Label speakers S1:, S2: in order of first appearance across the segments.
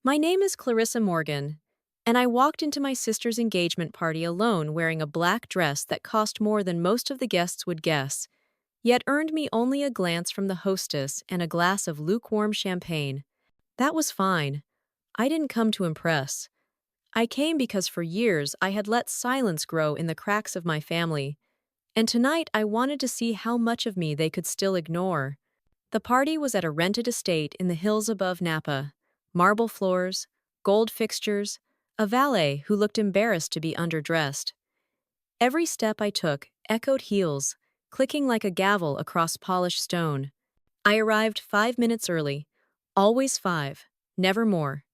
S1: My name is Clarissa Morgan, and I walked into my sister's engagement party alone wearing a black dress that cost more than most of the guests would guess, yet earned me only a glance from the hostess and a glass of lukewarm champagne. That was fine. I didn't come to impress. I came because for years I had let silence grow in the cracks of my family, and tonight I wanted to see how much of me they could still ignore. The party was at a rented estate in the hills above Napa. Marble floors, gold fixtures, a valet who looked embarrassed to be underdressed. Every step I took echoed heels, clicking like a gavel across polished stone. I arrived 5 minutes early. Always five, never more.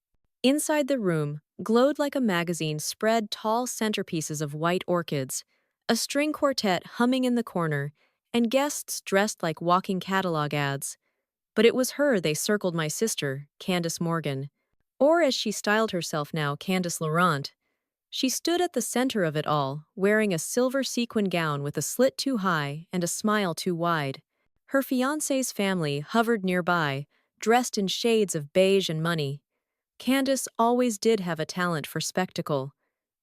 S1: Inside the room, glowed like a magazine spread tall centerpieces of white orchids, a string quartet humming in the corner, and guests dressed like walking catalog ads. But it was her they circled my sister, Candace Morgan. Or as she styled herself now, Candace Laurent. She stood at the center of it all, wearing a silver sequin gown with a slit too high and a smile too wide. Her fiancé's family hovered nearby, dressed in shades of beige and money. Candace always did have a talent for spectacle.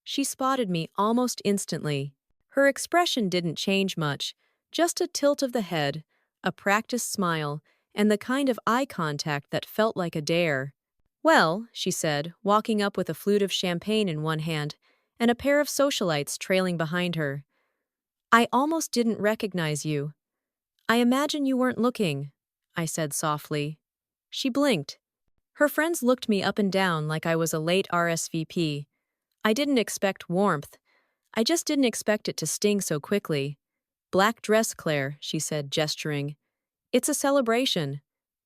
S1: She spotted me almost instantly. Her expression didn't change much, just a tilt of the head, a practiced smile, and the kind of eye contact that felt like a dare. "Well," she said, walking up with a flute of champagne in one hand and a pair of socialites trailing behind her. "I almost didn't recognize you. I imagine you weren't looking," I said softly. She blinked. Her friends looked me up and down like I was a late RSVP. I didn't expect warmth. I just didn't expect it to sting so quickly. "Black dress, Claire," she said, gesturing. "It's a celebration."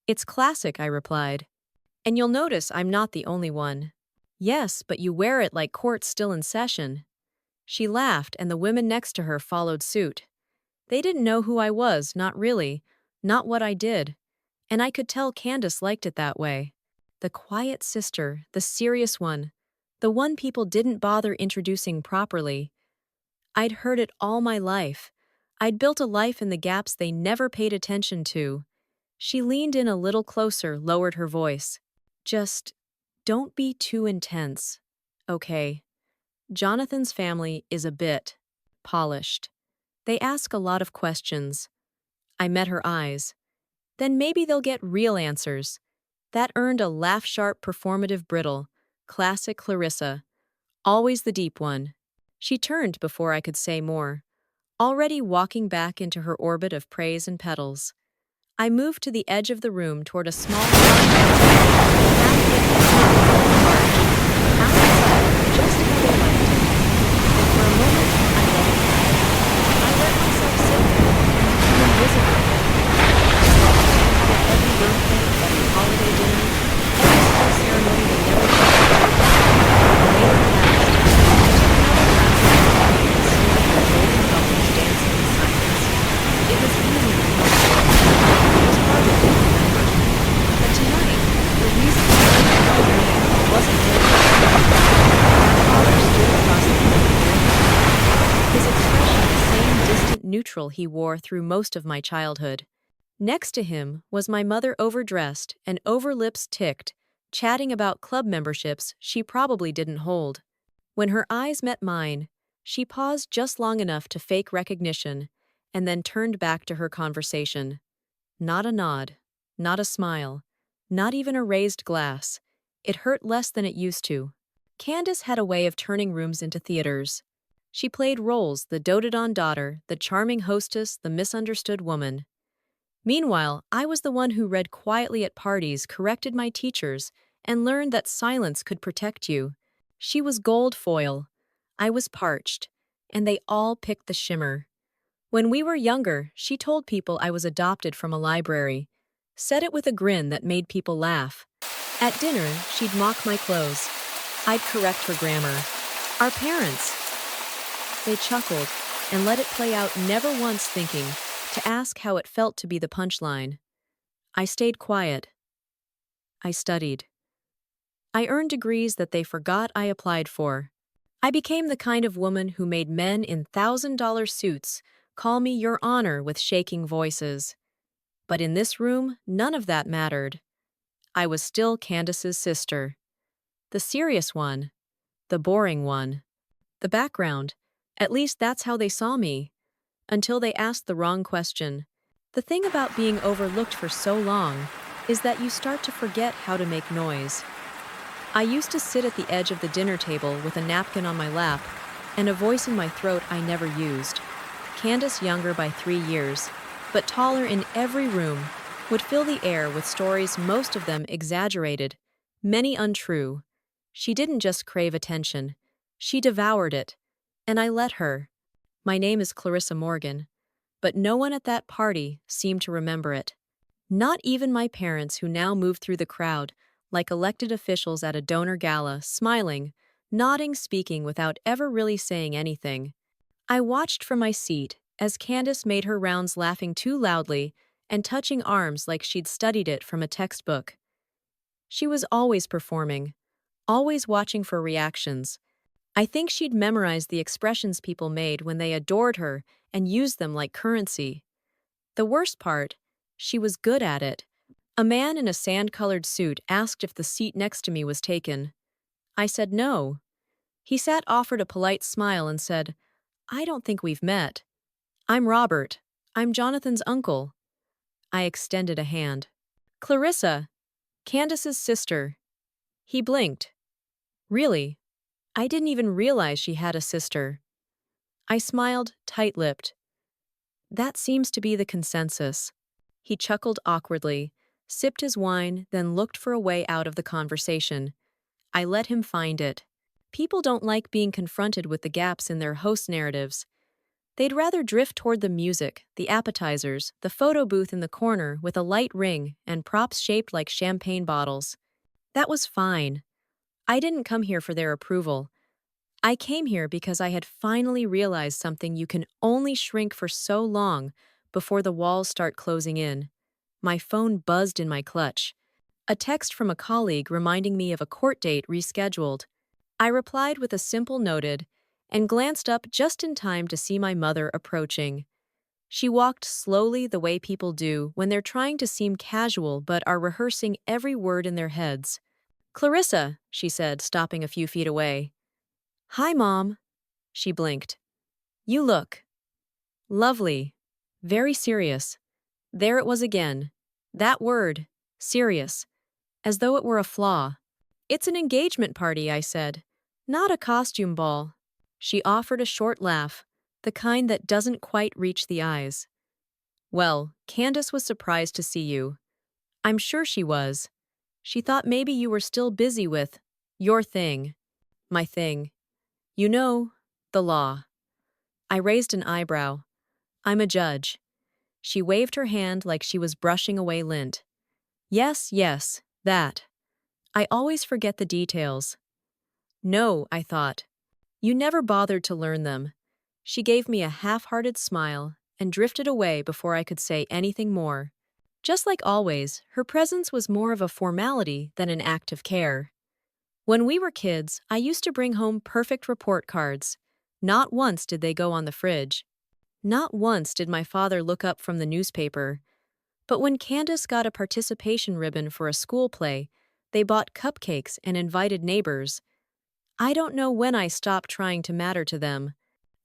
S1: "It's classic," I replied. "And you'll notice I'm not the only one." "Yes, but you wear it like court's still in session." She laughed, and the women next to her followed suit. They didn't know who I was, not really, not what I did. And I could tell Candace liked it that way. The quiet sister, the serious one, the one people didn't bother introducing properly. I'd heard it all my life. I'd built a life in the gaps they never paid attention to. She leaned in a little closer, lowered her voice. "Just don't be too intense. Okay. Jonathan's family is a bit polished. They ask a lot of questions." I met her eyes. "Then maybe they'll get real answers." That earned a laugh-sharp performative brittle. Classic Clarissa. Always the deep one. She turned before I could say more, already walking back into her orbit of praise and petals. I moved to the edge of the room toward a small just how they liked it. And for a moment, I let it happen. I let myself sit there and become invisible. At every birthday, every holiday dinner, every small ceremony they never talked about. The later passed. Golden couples dancing in silence. It was easy to talk about. It was harder to remember. But tonight, the reason I wasn't really my father stood across the room, his expression the same distant neutral he wore through most of my childhood. Next to him was my mother, overdressed and over lips ticked, chatting about club memberships she probably didn't hold. When her eyes met mine, she paused just long enough to fake recognition and then turned back to her conversation. Not a nod, not a smile, not even a raised glass. It hurt less than it used to. Candace had a way of turning rooms into theaters. She played roles: the doted-on daughter, the charming hostess, the misunderstood woman. Meanwhile, I was the one who read quietly at parties, corrected my teachers, and learned that silence could protect you. She was gold foil. I was parched, and they all picked the shimmer. When we were younger, she told people I was adopted from a library. Said it with a grin that made people laugh. At dinner, she'd mock my clothes. I'd correct her grammar. "Our parents." They chuckled and let it play out, never once thinking to ask how it felt to be the punchline. I stayed quiet. I studied. I earned degrees that they forgot I applied for. I became the kind of woman who made men in $1,000 suits call me Your Honor with shaking voices. But in this room, none of that mattered. I was still Candace's sister. The serious one. The boring one. The background. At least that's how they saw me. Until they asked the wrong question. The thing about being overlooked for so long is that you start to forget how to make noise. I used to sit at the edge of the dinner table with a napkin on my lap and a voice in my throat I never used. Candace, younger by 3 years, but taller in every room, would fill the air with stories, most of them exaggerated, many untrue. She didn't just crave attention, she devoured it, and I let her. My name is Clarissa Morgan, but no one at that party seemed to remember it. Not even my parents, who now moved through the crowd like elected officials at a donor gala, smiling, nodding, speaking without ever really saying anything. I watched from my seat as Candace made her rounds, laughing too loudly and touching arms like she'd studied it from a textbook. She was always performing, always watching for reactions. I think she'd memorized the expressions people made when they adored her and used them like currency. The worst part, she was good at it. A man in a sand-colored suit asked if the seat next to me was taken. I said no. He sat, offered a polite smile, and said, "I don't think we've met. I'm Robert. I'm Jonathan's uncle." I extended a hand. "Clarissa, Candace's sister." He blinked. "Really? I didn't even realize she had a sister." I smiled, tight-lipped. "That seems to be the consensus." He chuckled awkwardly, sipped his wine, then looked for a way out of the conversation. I let him find it. People don't like being confronted with the gaps in their host narratives. They'd rather drift toward the music, the appetizers, the photo booth in the corner with a light ring and props shaped like champagne bottles. That was fine. I didn't come here for their approval. I came here because I had finally realized something: you can only shrink for so long before the walls start closing in. My phone buzzed in my clutch. A text from a colleague reminding me of a court date rescheduled. I replied with a simple "noted" and glanced up just in time to see my mother approaching. She walked slowly, the way people do when they're trying to seem casual but are rehearsing every word in their heads. "Clarissa," she said, stopping a few feet away. "Hi, Mom." She blinked. "You look lovely." Very serious. There it was again. That word, serious, as though it were a flaw. "It's an engagement party," I said. "Not a costume ball." She offered a short laugh, the kind that doesn't quite reach the eyes. "Well, Candace was surprised to see you." I'm sure she was. "She thought maybe you were still busy with your thing." My thing. "You know, the law." I raised an eyebrow. "I'm a judge." She waved her hand like she was brushing away lint. "Yes, yes, that. I always forget the details." "No," I thought. "You never bothered to learn them." She gave me a half-hearted smile and drifted away before I could say anything more. Just like always, her presence was more of a formality than an act of care. When we were kids, I used to bring home perfect report cards. Not once did they go on the fridge. Not once did my father look up from the newspaper. But when Candace got a participation ribbon for a school play, they bought cupcakes and invited neighbors. I don't know when I stopped trying to matter to them.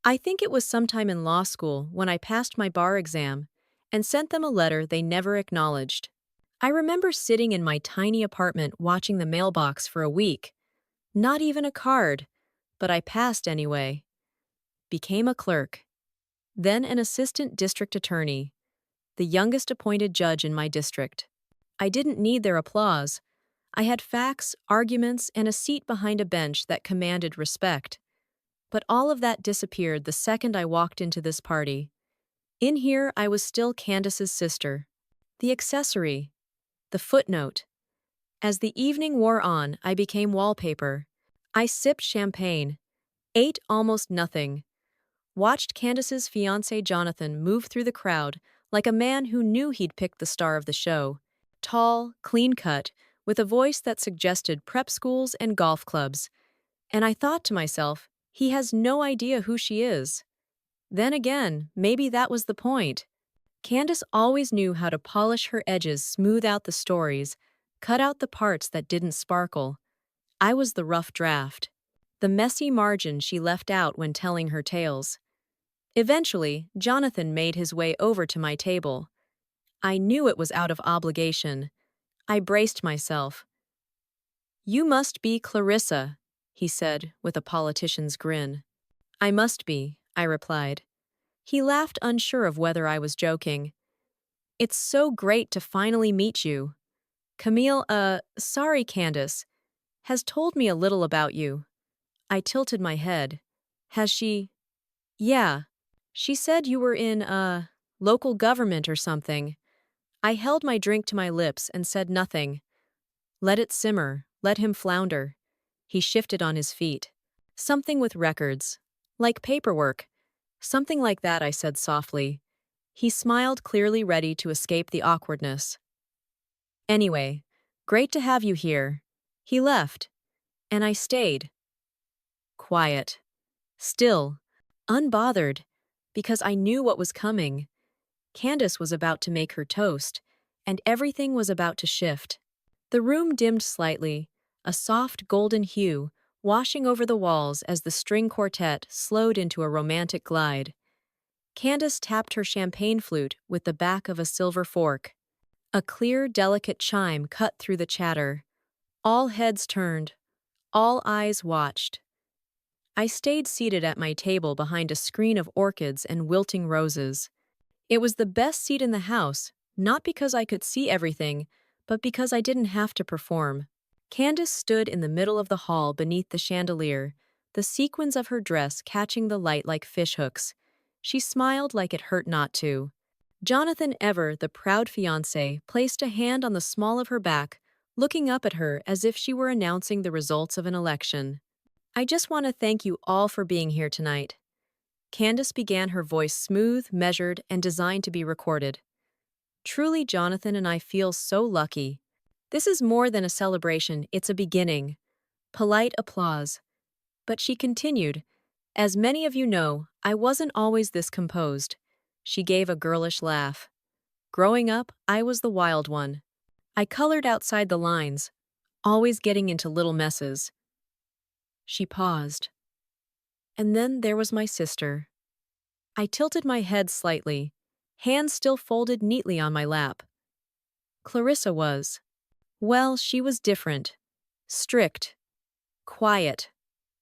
S1: I think it was sometime in law school when I passed my bar exam and sent them a letter they never acknowledged. I remember sitting in my tiny apartment watching the mailbox for a week. Not even a card, but I passed anyway. Became a clerk. Then an assistant district attorney, the youngest appointed judge in my district. I didn't need their applause. I had facts, arguments, and a seat behind a bench that commanded respect. But all of that disappeared the second I walked into this party. In here, I was still Candace's sister. The accessory. The footnote. As the evening wore on, I became wallpaper. I sipped champagne, ate almost nothing, watched Candace's fiancé Jonathan move through the crowd like a man who knew he'd picked the star of the show. Tall, clean-cut, with a voice that suggested prep schools and golf clubs. And I thought to myself, he has no idea who she is. Then again, maybe that was the point. Candace always knew how to polish her edges, smooth out the stories, cut out the parts that didn't sparkle. I was the rough draft, the messy margin she left out when telling her tales. Eventually, Jonathan made his way over to my table. I knew it was out of obligation. I braced myself. "You must be Clarissa," he said with a politician's grin. "I must be," I replied. He laughed, unsure of whether I was joking. "It's so great to finally meet you. Camille, sorry, Candace, has told me a little about you." I tilted my head. "Has she?" "Yeah. She said you were in, local government or something." I held my drink to my lips and said nothing. Let it simmer, let him flounder. He shifted on his feet. "Something with records. Like paperwork." "Something like that," I said softly. He smiled, clearly ready to escape the awkwardness. "Anyway, great to have you here." He left, and I stayed. Quiet. Still. Unbothered. Because I knew what was coming. Candace was about to make her toast, and everything was about to shift. The room dimmed slightly, a soft golden hue, washing over the walls as the string quartet slowed into a romantic glide. Candace tapped her champagne flute with the back of a silver fork. A clear, delicate chime cut through the chatter. All heads turned. All eyes watched. I stayed seated at my table behind a screen of orchids and wilting roses. It was the best seat in the house, not because I could see everything, but because I didn't have to perform. Candace stood in the middle of the hall beneath the chandelier, the sequins of her dress catching the light like fishhooks. She smiled like it hurt not to. Jonathan Ever, the proud fiancé, placed a hand on the small of her back, looking up at her as if she were announcing the results of an election. "I just want to thank you all for being here tonight." Candace began, her voice smooth, measured, and designed to be recorded. "Truly, Jonathan and I feel so lucky. This is more than a celebration, it's a beginning." Polite applause. But she continued, "As many of you know, I wasn't always this composed." She gave a girlish laugh. "Growing up, I was the wild one. I colored outside the lines, always getting into little messes." She paused. "And then there was my sister." I tilted my head slightly, hands still folded neatly on my lap. Clarissa was. Well, she was different. Strict. Quiet.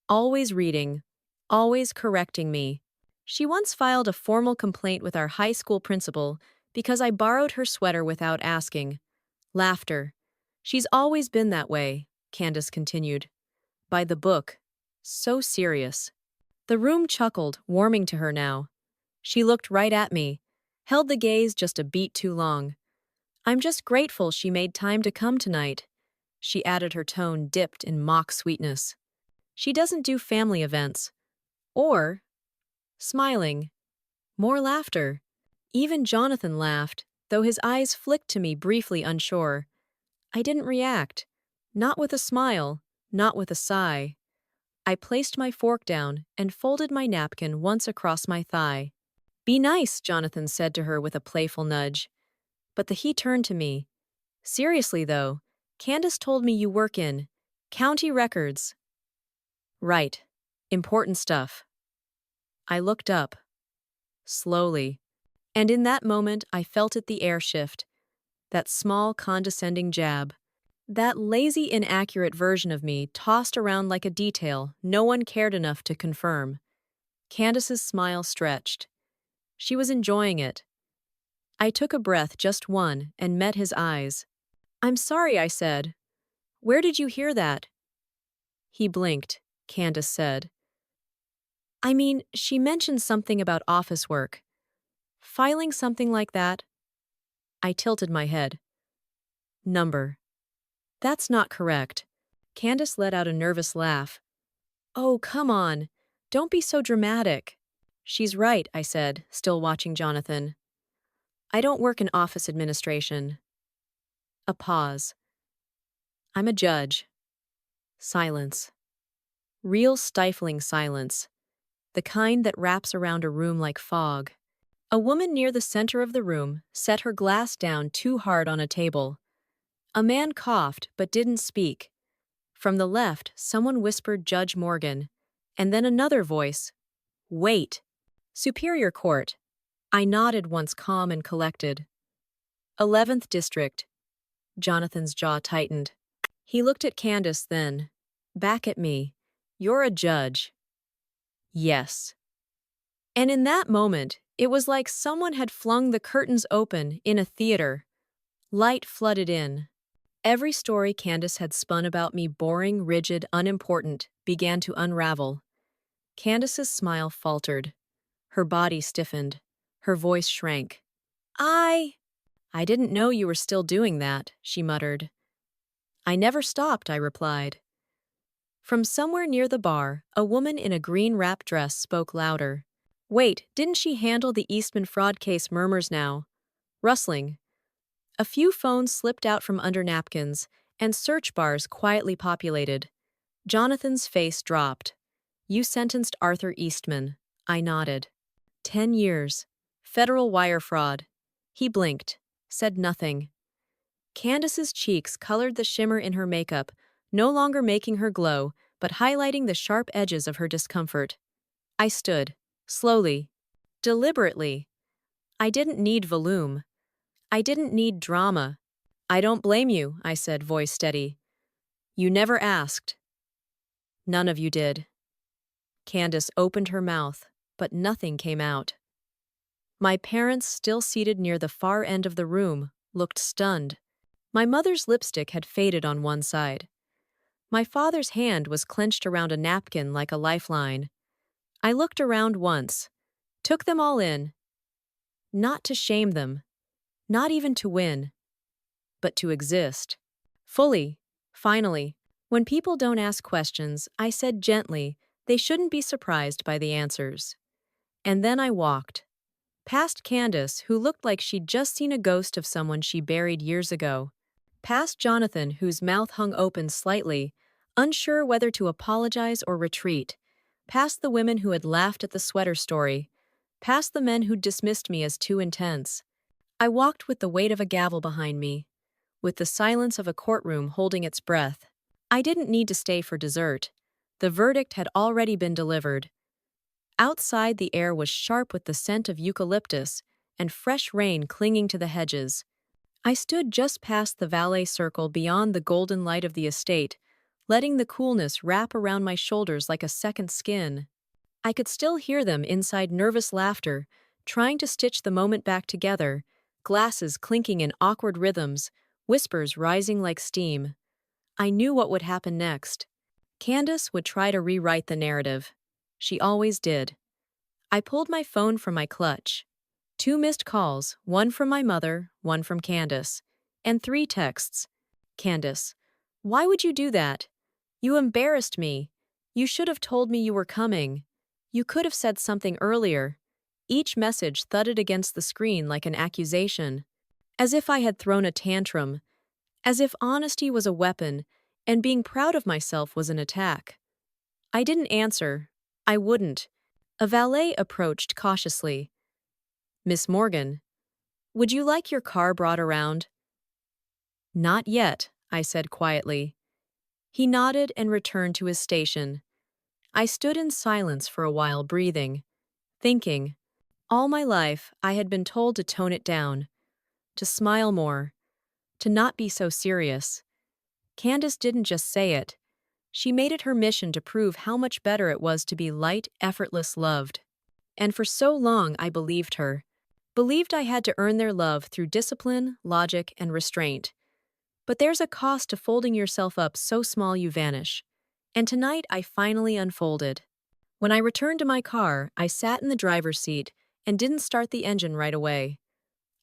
S1: Always reading. Always correcting me. She once filed a formal complaint with our high school principal because I borrowed her sweater without asking. Laughter. "She's always been that way," Candace continued. "By the book. So serious." The room chuckled, warming to her now. She looked right at me, held the gaze just a beat too long. "I'm just grateful she made time to come tonight." She added, her tone dipped in mock sweetness. "She doesn't do family events." Or, smiling, more laughter. Even Jonathan laughed, though his eyes flicked to me briefly, unsure. I didn't react. Not with a smile, not with a sigh. I placed my fork down and folded my napkin once across my thigh. "Be nice," Jonathan said to her with a playful nudge. But he turned to me. "Seriously, though, Candace told me you work in county records." "Right. Important stuff." I looked up. Slowly. And in that moment, I felt the air shift. That small, condescending jab. That lazy, inaccurate version of me tossed around like a detail no one cared enough to confirm. Candace's smile stretched. She was enjoying it. I took a breath, just one, and met his eyes. "I'm sorry," I said. "Where did you hear that?" He blinked. Candace said. "I mean, she mentioned something about office work. Filing something like that." I tilted my head. "Number." "That's not correct." Candace let out a nervous laugh. "Oh, come on. Don't be so dramatic." "She's right," I said, still watching Jonathan. "I don't work in office administration." A pause. "I'm a judge." Silence. Real stifling silence. The kind that wraps around a room like fog. A woman near the center of the room set her glass down too hard on a table. A man coughed but didn't speak. From the left, someone whispered Judge Morgan, and then another voice, Wait! Superior Court. I nodded once calm and collected. 11th District. Jonathan's jaw tightened. He looked at Candace then. Back at me. You're a judge. Yes. And in that moment, it was like someone had flung the curtains open in a theater. Light flooded in. Every story Candace had spun about me, boring, rigid, unimportant, began to unravel. Candace's smile faltered. Her body stiffened. Her voice shrank. I didn't know you were still doing that, she muttered. I never stopped, I replied. From somewhere near the bar, a woman in a green wrap dress spoke louder. Wait, didn't she handle the Eastman fraud case? Murmurs now. Rustling. A few phones slipped out from under napkins, and search bars quietly populated. Jonathan's face dropped. You sentenced Arthur Eastman. I nodded. 10 years. Federal wire fraud. He blinked, said nothing. Candace's cheeks colored the shimmer in her makeup, no longer making her glow, but highlighting the sharp edges of her discomfort. I stood, slowly, deliberately. I didn't need volume. I didn't need drama. I don't blame you, I said, voice steady. You never asked. None of you did. Candace opened her mouth, but nothing came out. My parents, still seated near the far end of the room, looked stunned. My mother's lipstick had faded on one side. My father's hand was clenched around a napkin like a lifeline. I looked around once, took them all in. Not to shame them, not even to win, but to exist. Fully, finally. When people don't ask questions, I said gently, they shouldn't be surprised by the answers. And then I walked. Past Candace, who looked like she'd just seen a ghost of someone she buried years ago. Past Jonathan, whose mouth hung open slightly, unsure whether to apologize or retreat. Past the women who had laughed at the sweater story. Past the men who'd dismissed me as too intense. I walked with the weight of a gavel behind me, with the silence of a courtroom holding its breath. I didn't need to stay for dessert. The verdict had already been delivered. Outside, the air was sharp with the scent of eucalyptus and fresh rain clinging to the hedges. I stood just past the valet circle beyond the golden light of the estate, letting the coolness wrap around my shoulders like a second skin. I could still hear them inside, nervous laughter, trying to stitch the moment back together, glasses clinking in awkward rhythms, whispers rising like steam. I knew what would happen next. Candace would try to rewrite the narrative. She always did. I pulled my phone from my clutch. 2 missed calls, one from my mother, one from Candace, and 3 texts. Candace, why would you do that? You embarrassed me. You should have told me you were coming. You could have said something earlier. Each message thudded against the screen like an accusation. As if I had thrown a tantrum. As if honesty was a weapon, and being proud of myself was an attack. I didn't answer. I wouldn't. A valet approached cautiously. Miss Morgan, would you like your car brought around? Not yet, I said quietly. He nodded and returned to his station. I stood in silence for a while, breathing, thinking. All my life, I had been told to tone it down, to smile more, to not be so serious. Candace didn't just say it. She made it her mission to prove how much better it was to be light, effortless, loved. And for so long I believed her. Believed I had to earn their love through discipline, logic, and restraint. But there's a cost to folding yourself up so small you vanish. And tonight I finally unfolded. When I returned to my car, I sat in the driver's seat and didn't start the engine right away.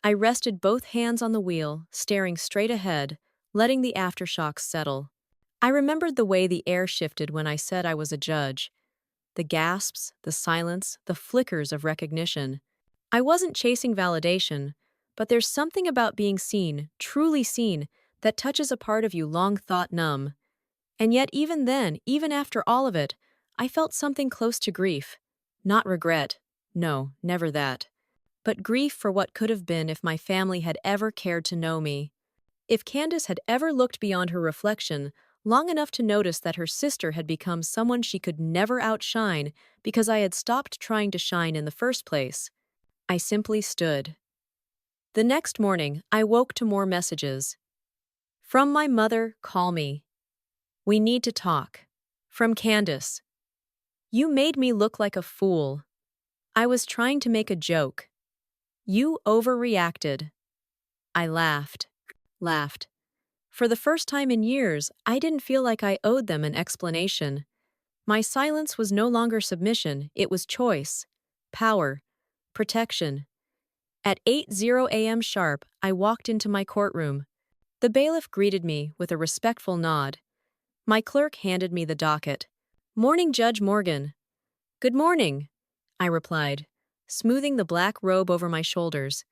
S1: I rested both hands on the wheel, staring straight ahead, letting the aftershocks settle. I remembered the way the air shifted when I said I was a judge. The gasps, the silence, the flickers of recognition. I wasn't chasing validation, but there's something about being seen, truly seen, that touches a part of you long thought numb. And yet even then, even after all of it, I felt something close to grief. Not regret. No, never that. But grief for what could have been if my family had ever cared to know me. If Candace had ever looked beyond her reflection, long enough to notice that her sister had become someone she could never outshine because I had stopped trying to shine in the first place. I simply stood. The next morning, I woke to more messages. From my mother, call me. We need to talk. From Candace. You made me look like a fool. I was trying to make a joke. You overreacted. I laughed. Laughed. For the first time in years, I didn't feel like I owed them an explanation. My silence was no longer submission, it was choice, power, protection. At 8:00 a.m. sharp, I walked into my courtroom. The bailiff greeted me with a respectful nod. My clerk handed me the docket. Morning, Judge Morgan. Good morning, I replied, smoothing the black robe over my shoulders.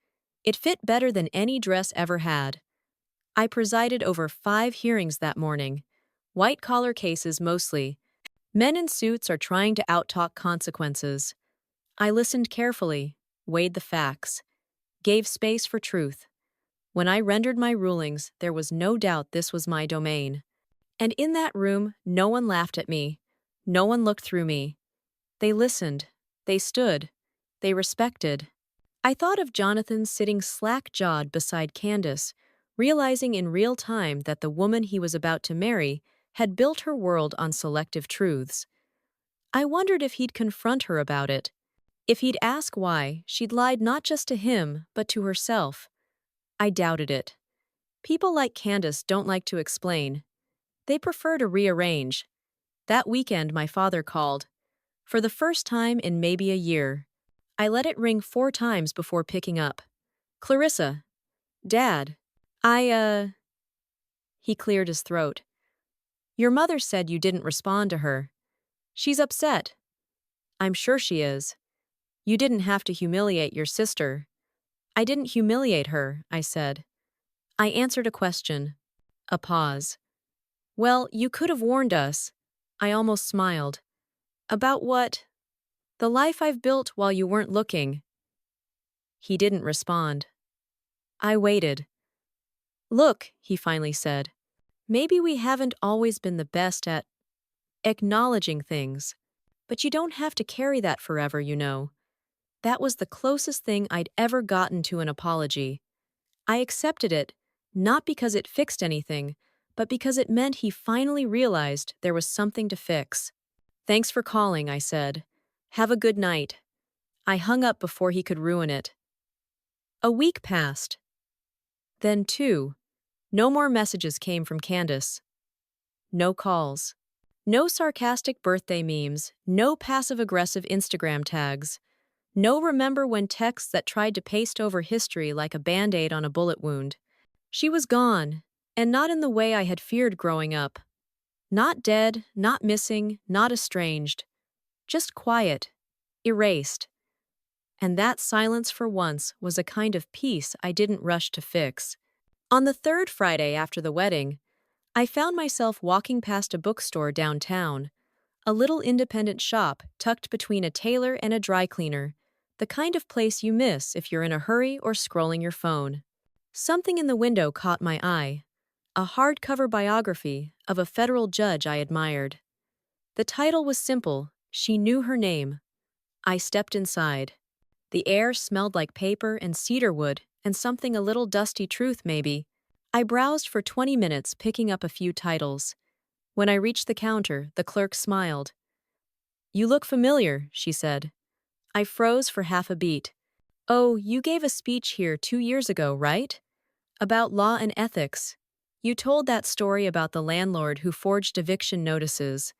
S1: It fit better than any dress ever had. I presided over 5 hearings that morning. White-collar cases mostly. Men in suits are trying to outtalk consequences. I listened carefully, weighed the facts, gave space for truth. When I rendered my rulings, there was no doubt this was my domain. And in that room, no one laughed at me. No one looked through me. They listened. They stood. They respected. I thought of Jonathan sitting slack-jawed beside Candace, realizing in real time that the woman he was about to marry had built her world on selective truths. I wondered if he'd confront her about it. If he'd ask why she'd lied not just to him, but to herself. I doubted it. People like Candace don't like to explain. They prefer to rearrange. That weekend my father called. For the first time in maybe a year. I let it ring 4 times before picking up. Clarissa. Dad. He cleared his throat. Your mother said you didn't respond to her. She's upset. I'm sure she is. You didn't have to humiliate your sister. I didn't humiliate her, I said. I answered a question. A pause. Well, you could have warned us. I almost smiled. About what? The life I've built while you weren't looking. He didn't respond. I waited. Look, he finally said. Maybe we haven't always been the best at acknowledging things. But you don't have to carry that forever, you know. That was the closest thing I'd ever gotten to an apology. I accepted it, not because it fixed anything, but because it meant he finally realized there was something to fix. Thanks for calling, I said. Have a good night. I hung up before he could ruin it. A week passed. Then 2. No more messages came from Candace. No calls. No sarcastic birthday memes. No passive-aggressive Instagram tags. No remember when texts that tried to paste over history like a band-aid on a bullet wound. She was gone, and not in the way I had feared growing up. Not dead, not missing, not estranged. Just quiet. Erased. And that silence for once was a kind of peace I didn't rush to fix. On the 3rd Friday after the wedding, I found myself walking past a bookstore downtown, a little independent shop tucked between a tailor and a dry cleaner, the kind of place you miss if you're in a hurry or scrolling your phone. Something in the window caught my eye, a hardcover biography of a federal judge I admired. The title was simple, She Knew Her Name. I stepped inside. The air smelled like paper and cedarwood and something a little dusty truth, maybe. I browsed for 20 minutes, picking up a few titles. When I reached the counter, the clerk smiled. You look familiar, she said. I froze for half a beat. Oh, you gave a speech here 2 years ago, right? About law and ethics. You told that story about the landlord who forged eviction notices.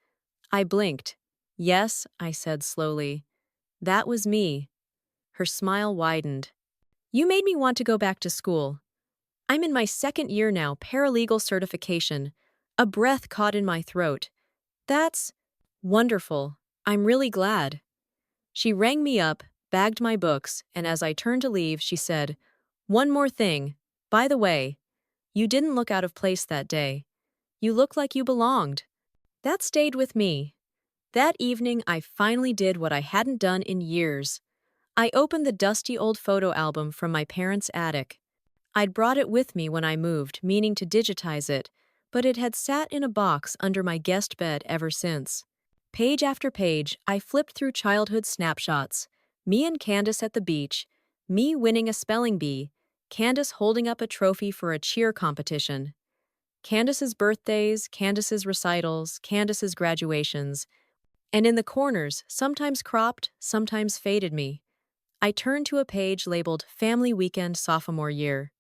S1: I blinked. Yes, I said slowly. That was me. Her smile widened. You made me want to go back to school. I'm in my 2nd year now, paralegal certification. A breath caught in my throat. That's wonderful. I'm really glad. She rang me up, bagged my books, and as I turned to leave, she said, One more thing. By the way, you didn't look out of place that day. You looked like you belonged. That stayed with me. That evening, I finally did what I hadn't done in years. I opened the dusty old photo album from my parents' attic. I'd brought it with me when I moved, meaning to digitize it, but it had sat in a box under my guest bed ever since. Page after page, I flipped through childhood snapshots. Me and Candace at the beach, me winning a spelling bee, Candace holding up a trophy for a cheer competition. Candace's birthdays, Candace's recitals, Candace's graduations, and in the corners, sometimes cropped, sometimes faded me, I turned to a page labeled Family Weekend Sophomore Year.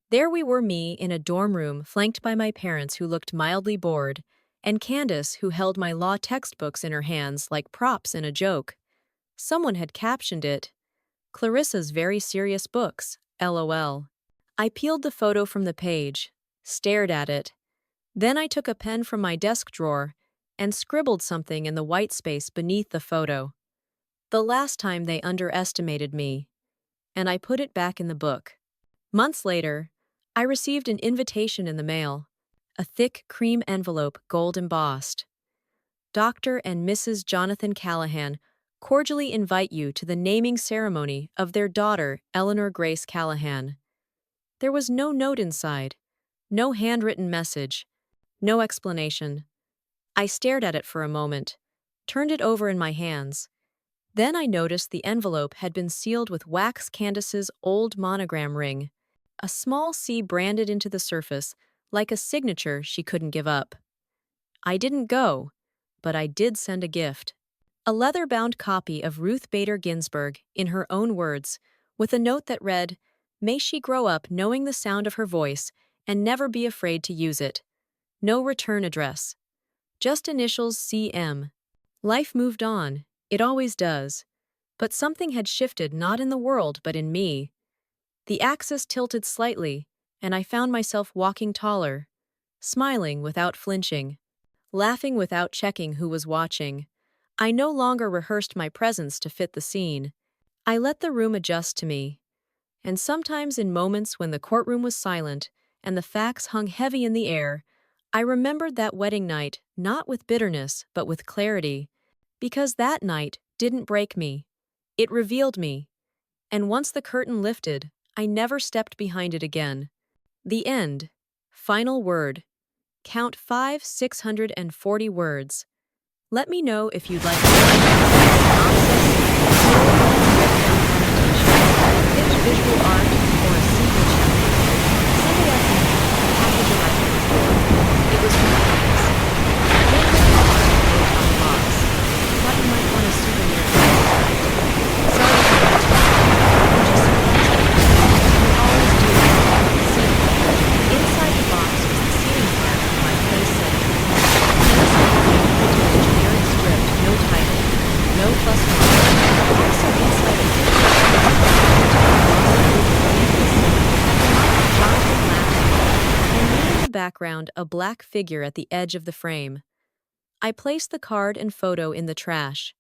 S1: There we were, me in a dorm room flanked by my parents who looked mildly bored, and Candace who held my law textbooks in her hands like props in a joke. Someone had captioned it, Clarissa's Very Serious Books, LOL. I peeled the photo from the page, stared at it. Then I took a pen from my desk drawer and scribbled something in the white space beneath the photo. The last time they underestimated me, and I put it back in the book. Months later, I received an invitation in the mail, a thick cream envelope gold embossed. Dr. and Mrs. Jonathan Callahan cordially invite you to the naming ceremony of their daughter, Eleanor Grace Callahan. There was no note inside, no handwritten message, no explanation. I stared at it for a moment, turned it over in my hands. Then I noticed the envelope had been sealed with wax Candace's old monogram ring, a small C branded into the surface, like a signature she couldn't give up. I didn't go, but I did send a gift. A leather-bound copy of Ruth Bader Ginsburg, in her own words, with a note that read, "May she grow up knowing the sound of her voice and never be afraid to use it." No return address. Just initials CM. Life moved on. It always does. But something had shifted, not in the world, but in me. The axis tilted slightly, and I found myself walking taller, smiling without flinching, laughing without checking who was watching. I no longer rehearsed my presence to fit the scene. I let the room adjust to me. And sometimes in moments when the courtroom was silent and the facts hung heavy in the air, I remembered that wedding night not with bitterness but with clarity, because that night didn't break me. It revealed me. And once the curtain lifted, I never stepped behind it again. The end. Final word. Count 640 words. Let me know if you'd like pitch visual art or a sequel chapter. Send it at me. Package arrived. It was ridiculous. Thought you might want a souvenir. Sorry for that. I'm just surprised. You always do. See, inside the box was the seating part of my place setting. Generic script, no title, no plus one. Also inside a Jonathan laughing, and me in the background, a black figure at the edge of the frame. I placed the card and photo in the trash.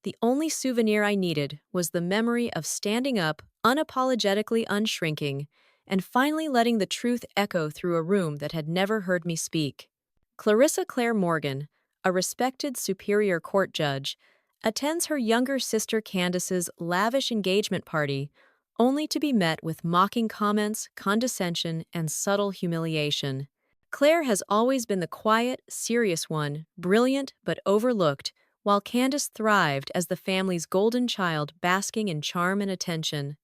S1: The only souvenir I needed was the memory of standing up, unapologetically unshrinking, and finally letting the truth echo through a room that had never heard me speak. Clarissa Morgan, a respected superior court judge, attends her younger sister Candace's lavish engagement party, only to be met with mocking comments, condescension, and subtle humiliation. Claire has always been the quiet, serious one, brilliant but overlooked, while Candace thrived as the family's golden child basking in charm and attention.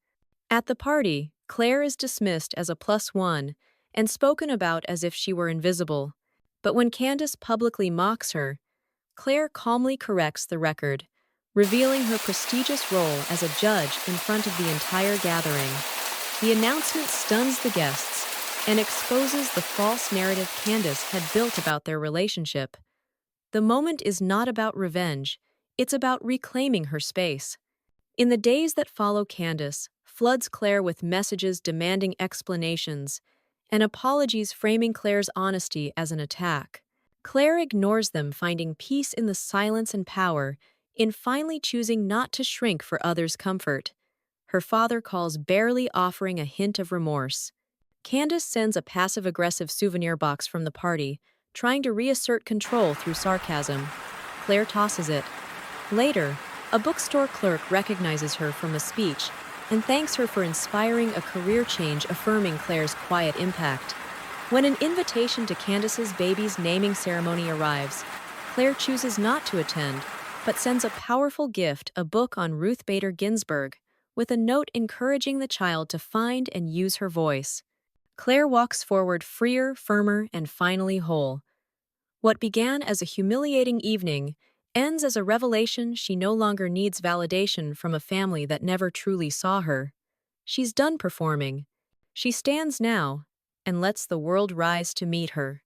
S1: At the party, Claire is dismissed as a plus one and spoken about as if she were invisible. But when Candace publicly mocks her, Claire calmly corrects the record, revealing her prestigious role as a judge in front of the entire gathering. The announcement stuns the guests and exposes the false narrative Candace had built about their relationship. The moment is not about revenge, it's about reclaiming her space. In the days that follow, Candace floods Claire with messages demanding explanations and apologies framing Claire's honesty as an attack. Claire ignores them, finding peace in the silence and power in finally choosing not to shrink for others' comfort. Her father calls barely offering a hint of remorse. Candace sends a passive-aggressive souvenir box from the party, trying to reassert control through sarcasm. Claire tosses it. Later, a bookstore clerk recognizes her from a speech and thanks her for inspiring a career change, affirming Claire's quiet impact. When an invitation to Candace's baby's naming ceremony arrives, Claire chooses not to attend, but sends a powerful gift, a book on Ruth Bader Ginsburg, with a note encouraging the child to find and use her voice. Claire walks forward freer, firmer, and finally whole. What began as a humiliating evening ends as a revelation she no longer needs validation from a family that never truly saw her. She's done performing. She stands now and lets the world rise to meet her.